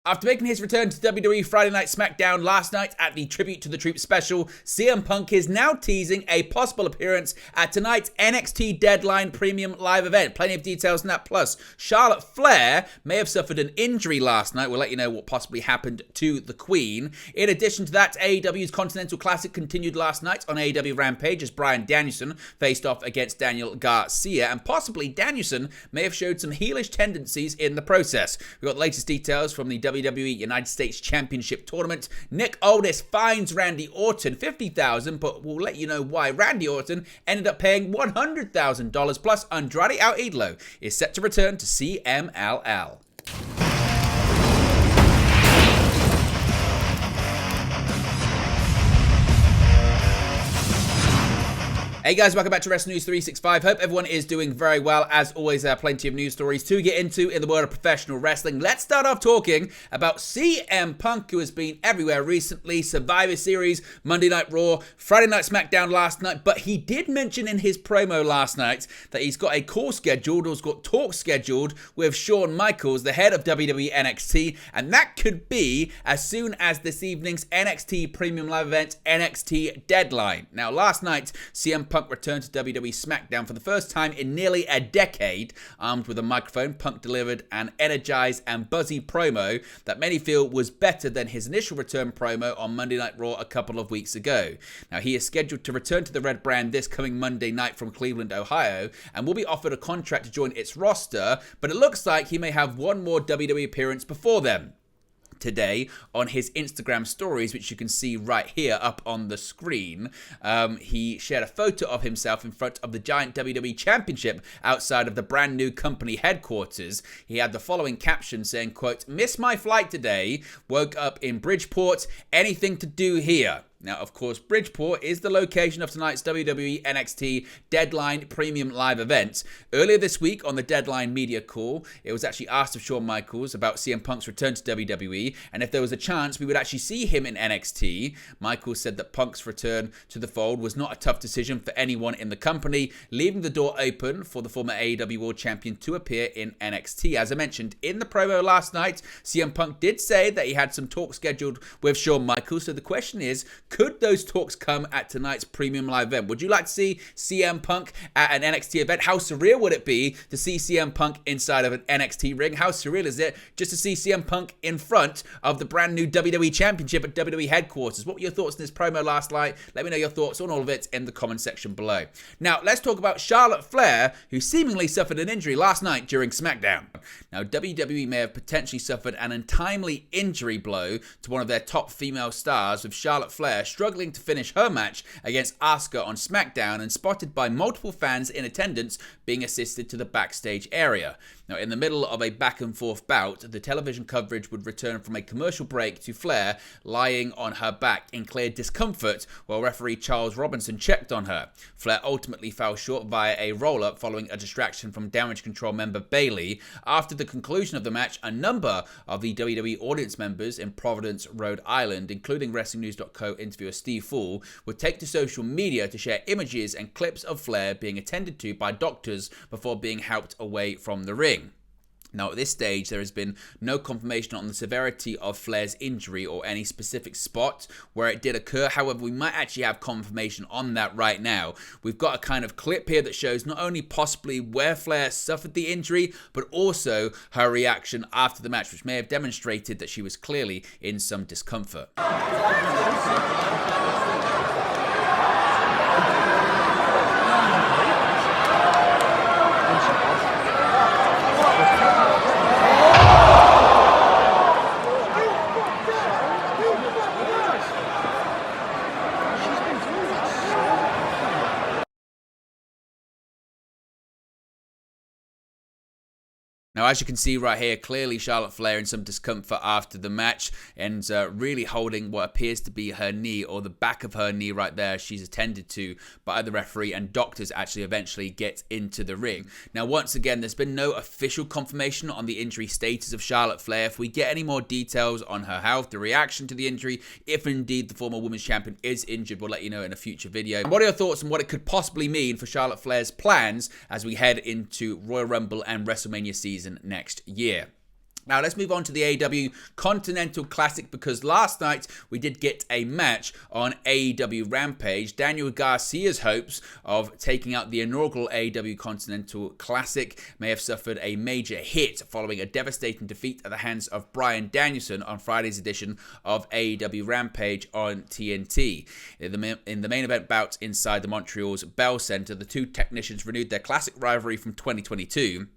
After making his return to WWE Friday Night SmackDown last night at the Tribute to the Troops special, CM Punk is now teasing a possible appearance at tonight's NXT Deadline Premium Live event. Plenty of details on that. Plus, Charlotte Flair may have suffered an injury last night. We'll let you know what possibly happened to the Queen. In addition to that, AEW's Continental Classic continued last night on AEW Rampage as Bryan Danielson faced off against Daniel Garcia, and possibly Danielson may have showed some heelish tendencies in the process. We've got the latest details from the WWE United States Championship Tournament. Nick Aldis fines Randy Orton $50,000, but we'll let you know why Randy Orton ended up paying $100,000. Plus, Andrade is set to return to CMLL. Hey guys, welcome back to Wrestling News 365. Hope everyone is doing very well. As always, there are plenty of news stories to get into in the world of professional wrestling. Let's start off talking about CM Punk, who has been everywhere recently. Survivor Series, Monday Night Raw, Friday Night SmackDown last night. But he did mention in his promo last night that he's got a call scheduled, or has got talks scheduled with Shawn Michaels, the head of WWE NXT. And that could be as soon as this evening's NXT Premium Live event, NXT Deadline. Now, last night, CM Punk returned to WWE SmackDown for the first time in nearly a decade. Armed with a microphone, Punk delivered an energized and buzzy promo that many feel was better than his initial return promo on Monday Night Raw a couple of weeks ago. Now, he is scheduled to return to the Red Brand this coming Monday night from Cleveland, Ohio, and will be offered a contract to join its roster, but it looks like he may have one more WWE appearance before then. Today on his Instagram stories, which you can see right here up on the screen, he shared a photo of himself in front of the giant WWE Championship outside of the brand new company headquarters. He had the following caption saying, quote, "Missed my flight today, woke up in Bridgeport, anything to do here?" Now, of course, Bridgeport is the location of tonight's WWE NXT Deadline Premium Live event. Earlier this week on the Deadline media call, it was actually asked of Shawn Michaels about CM Punk's return to WWE and if there was a chance we would actually see him in NXT. Michaels said that Punk's return to the fold was not a tough decision for anyone in the company, leaving the door open for the former AEW World Champion to appear in NXT. As I mentioned in the promo last night, CM Punk did say that he had some talks scheduled with Shawn Michaels. So the question is, could those talks come at tonight's Premium Live event? Would you like to see CM Punk at an NXT event? How surreal would it be to see CM Punk inside of an NXT ring? How surreal is it just to see CM Punk in front of the brand new WWE Championship at WWE headquarters? What were your thoughts on this promo last night? Let me know your thoughts on all of it in the comment section below. Now, let's talk about Charlotte Flair, who seemingly suffered an injury last night during SmackDown. Now, WWE may have potentially suffered an untimely injury blow to one of their top female stars, with Charlotte Flair struggling to finish her match against Asuka on SmackDown and spotted by multiple fans in attendance being assisted to the backstage area. Now, in the middle of a back and forth bout, the television coverage would return from a commercial break to Flair lying on her back in clear discomfort while referee Charles Robinson checked on her. Flair ultimately fell short via a roll-up following a distraction from Damage Control member Bayley. After the conclusion of the match, a number of the WWE audience members in Providence, Rhode Island, including WrestlingNews.co interviewer Steve Fool, would take to social media to share images and clips of Flair being attended to by doctors before being helped away from the ring. Now, at this stage, there has been no confirmation on the severity of Flair's injury or any specific spot where it did occur. However, we might actually have confirmation on that right now. We've got a kind of clip here that shows not only possibly where Flair suffered the injury, but also her reaction after the match, which may have demonstrated that she was clearly in some discomfort. Now, as you can see right here, clearly Charlotte Flair in some discomfort after the match and really holding what appears to be her knee, or the back of her knee right there. She's attended to by the referee, and doctors actually eventually get into the ring. Now, once again, there's been no official confirmation on the injury status of Charlotte Flair. If we get any more details on her health, the reaction to the injury, if indeed the former women's champion is injured, we'll let you know in a future video. And what are your thoughts on what it could possibly mean for Charlotte Flair's plans as we head into Royal Rumble and WrestleMania season next year? Now, let's move on to the AEW Continental Classic, because last night we did get a match on AEW Rampage. Daniel Garcia's hopes of taking out the inaugural AEW Continental Classic may have suffered a major hit following a devastating defeat at the hands of Bryan Danielson on Friday's edition of AEW Rampage on TNT. In the main event bout inside the Montreal's Bell Center, the two technicians renewed their classic rivalry from 2022.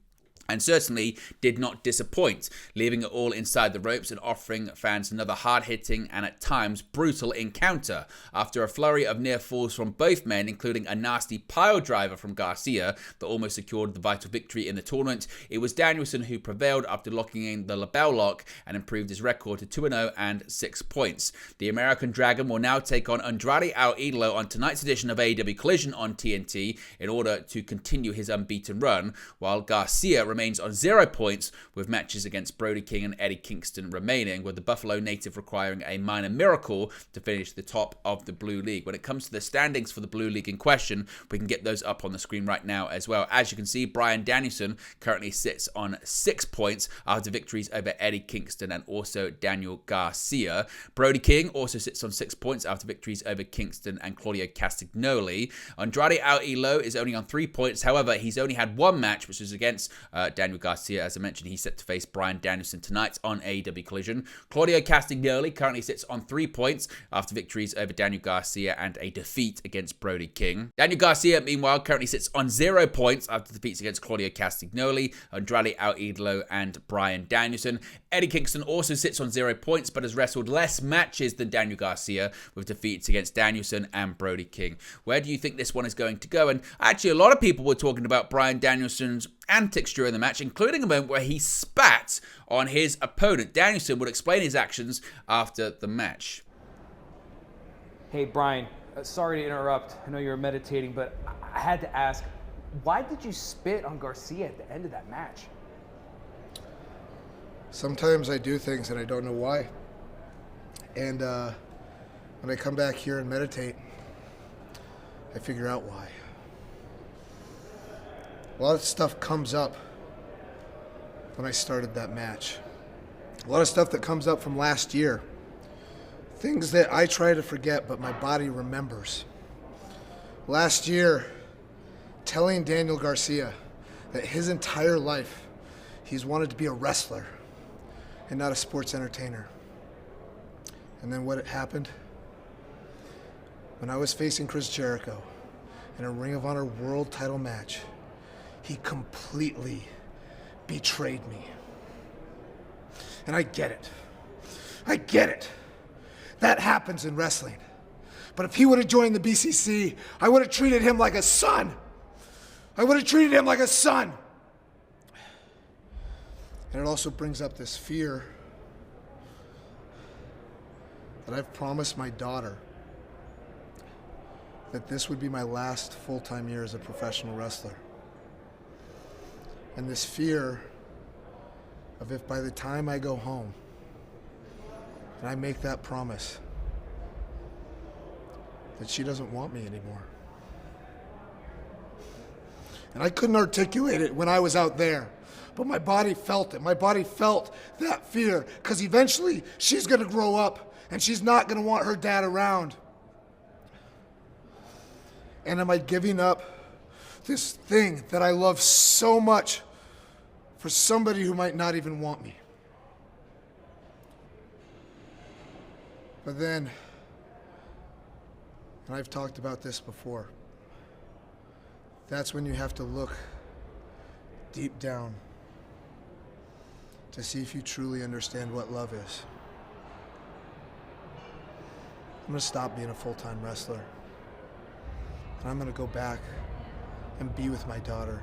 And certainly did not disappoint, leaving it all inside the ropes and offering fans another hard-hitting and at times brutal encounter. After a flurry of near falls from both men, including a nasty pile driver from Garcia that almost secured the vital victory in the tournament, it was Danielson who prevailed after locking in the LeBell Lock and improved his record to 2-0 and 6 points. The American Dragon will now take on Andrade El Idolo on tonight's edition of AEW Collision on TNT in order to continue his unbeaten run, while Garcia remains on 0 points with matches against Brody King and Eddie Kingston remaining, with the Buffalo native requiring a minor miracle to finish the top of the Blue League. When it comes to the standings for the Blue League in question, we can get those up on the screen right now as well. As you can see, Bryan Danielson currently sits on 6 points after victories over Eddie Kingston and also Daniel Garcia. Brody King also sits on 6 points after victories over Kingston and Claudio Castagnoli. Andrade El Idolo is only on 3 points. However, he's only had one match, which was against Daniel Garcia. As I mentioned, he's set to face Bryan Danielson tonight on AEW Collision. Claudio Castagnoli currently sits on 3 points after victories over Daniel Garcia and a defeat against Brody King. Daniel Garcia, meanwhile, currently sits on 0 points after defeats against Claudio Castagnoli, Andrade El Idolo, and Bryan Danielson. Eddie Kingston also sits on 0 points, but has wrestled less matches than Daniel Garcia, with defeats against Danielson and Brody King. Where do you think this one is going to go? And actually, a lot of people were talking about Bryan Danielson's antics during the match, including a moment where he spat on his opponent. Danielson would explain his actions after the match. Hey, Bryan, sorry to interrupt. I know you were meditating, but I had to ask, why did you spit on Garcia at the end of that match? Sometimes I do things and I don't know why. And when I come back here and meditate, I figure out why. A lot of stuff comes up when I started that match. A lot of stuff that comes up from last year. Things that I try to forget, but my body remembers. Last year, telling Daniel Garcia that his entire life he's wanted to be a wrestler and not a sports entertainer. And then what happened? When I was facing Chris Jericho in a Ring of Honor World title match, he completely betrayed me. And I get it. I get it. That happens in wrestling. But if he would have joined the BCC, I would have treated him like a son. I would have treated him like a son. And it also brings up this fear that I've promised my daughter that this would be my last full-time year as a professional wrestler. And this fear of if by the time I go home and I make that promise, that she doesn't want me anymore. And I couldn't articulate it when I was out there, but my body felt it. My body felt that fear, because eventually she's gonna grow up and she's not gonna want her dad around. And am I giving up this thing that I love so much for somebody who might not even want me? But then, and I've talked about this before, that's when you have to look deep down to see if you truly understand what love is. I'm gonna stop being a full-time wrestler. And I'm gonna go back and be with my daughter.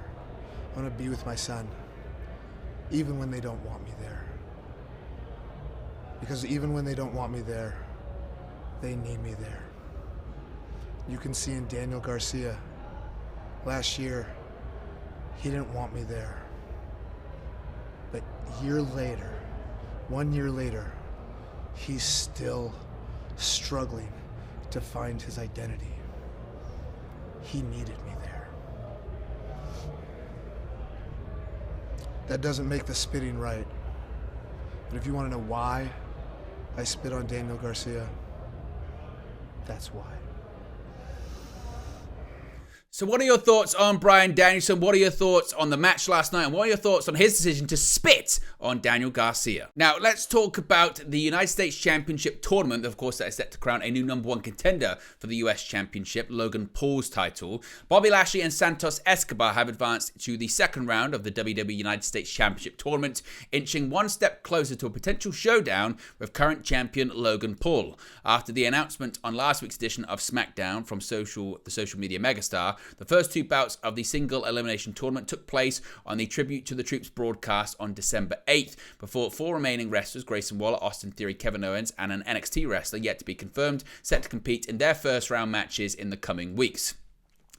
I'm gonna be with my son, even when they don't want me there. Because even when they don't want me there, they need me there. You can see in Daniel Garcia, last year, he didn't want me there. But year later, 1 year later, he's still struggling to find his identity. He needed me there. That doesn't make the spitting right. But if you want to know why I spit on Daniel Garcia, that's why. So what are your thoughts on Bryan Danielson? What are your thoughts on the match last night? And what are your thoughts on his decision to spit on Daniel Garcia? Now, let's talk about the United States Championship tournament. Of course, that is set to crown a new #1 contender for the US Championship, Logan Paul's title. Bobby Lashley and Santos Escobar have advanced to the second round of the WWE United States Championship tournament, inching one step closer to a potential showdown with current champion Logan Paul. After the announcement on last week's edition of SmackDown from the social media megastar, the first two bouts of the single elimination tournament took place on the Tribute to the Troops broadcast on December 8th, before four remaining wrestlers, Grayson Waller, Austin Theory, Kevin Owens, and an NXT wrestler yet to be confirmed, set to compete in their first round matches in the coming weeks.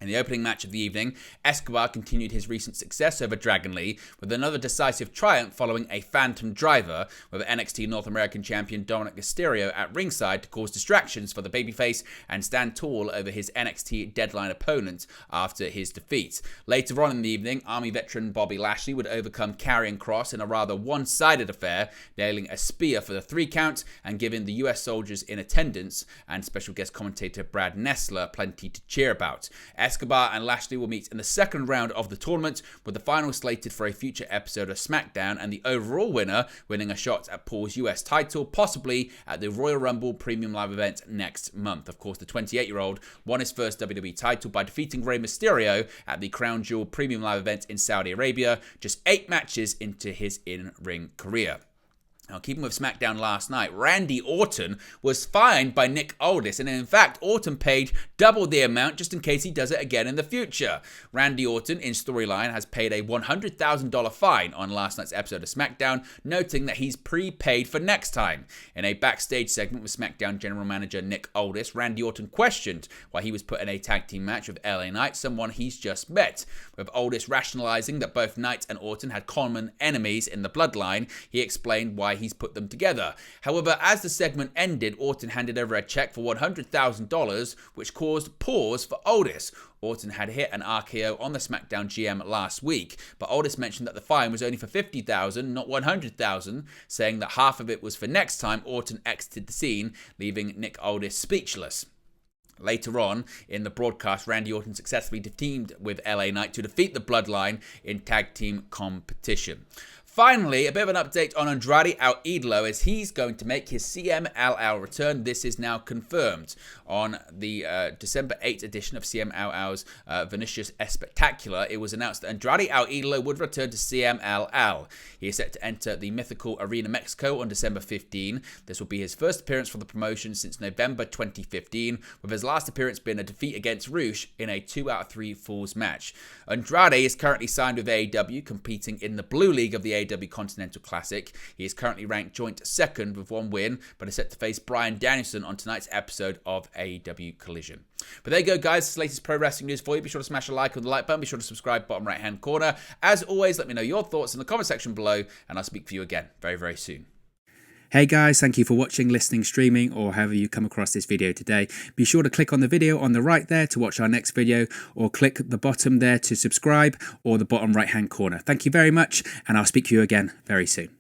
In the opening match of the evening, Escobar continued his recent success over Dragon Lee with another decisive triumph following a phantom driver with NXT North American champion Dominic Mysterio at ringside to cause distractions for the babyface and stand tall over his NXT deadline opponent after his defeat. Later on in the evening, Army veteran Bobby Lashley would overcome Karrion Kross in a rather one-sided affair, nailing a spear for the 3 count and giving the US soldiers in attendance and special guest commentator Brad Nessler plenty to cheer about. Escobar and Lashley will meet in the second round of the tournament, with the final slated for a future episode of SmackDown and the overall winner winning a shot at Paul's US title, possibly at the Royal Rumble Premium Live event next month. Of course, the 28-year-old won his first WWE title by defeating Rey Mysterio at the Crown Jewel Premium Live event in Saudi Arabia, just 8 matches into his in-ring career. Now, keeping with SmackDown last night, Randy Orton was fined by Nick Aldis, and in fact, Orton paid double the amount just in case he does it again in the future. Randy Orton, in storyline, has paid a $100,000 fine on last night's episode of SmackDown, noting that he's prepaid for next time. In a backstage segment with SmackDown General Manager Nick Aldis, Randy Orton questioned why he was put in a tag team match with LA Knight, someone he's just met. With Aldis rationalizing that both Knight and Orton had common enemies in the bloodline, he explained why he's put them together. However, as the segment ended, Orton handed over a check for $100,000, which caused pause for Aldis. Orton had hit an RKO on the SmackDown GM last week, but Aldis mentioned that the fine was only for $50,000, not $100,000, saying that half of it was for next time Orton exited the scene, leaving Nick Aldis speechless. Later on in the broadcast, Randy Orton successfully teamed with LA Knight to defeat the Bloodline in tag team competition. Finally, a bit of an update on Andrade El Idolo as he's going to make his CMLL return. This is now confirmed on the December 8th edition of CMLL's Vinicius Spectacular. It was announced that Andrade El Idolo would return to CMLL. He is set to enter the mythical Arena Mexico on December 15. This will be his first appearance for the promotion since November 2015, with his last appearance being a defeat against Rush in a 2 out of 3 Falls match. Andrade is currently signed with AEW, competing in the Blue League of the AEW Continental Classic. He is currently ranked joint second with 1 win, but is set to face Bryan Danielson on tonight's episode of AEW Collision. But there you go, guys. This is the latest pro wrestling news for you. Be sure to smash a like on the like button. Be sure to subscribe, bottom right hand corner. As always, let me know your thoughts in the comment section below, and I'll speak for you again very, very soon. Hey guys, thank you for watching, listening, streaming, or however you come across this video today. Be sure to click on the video on the right there to watch our next video, or click the bottom there to subscribe, or the bottom right hand corner. Thank you very much, and I'll speak to you again very soon.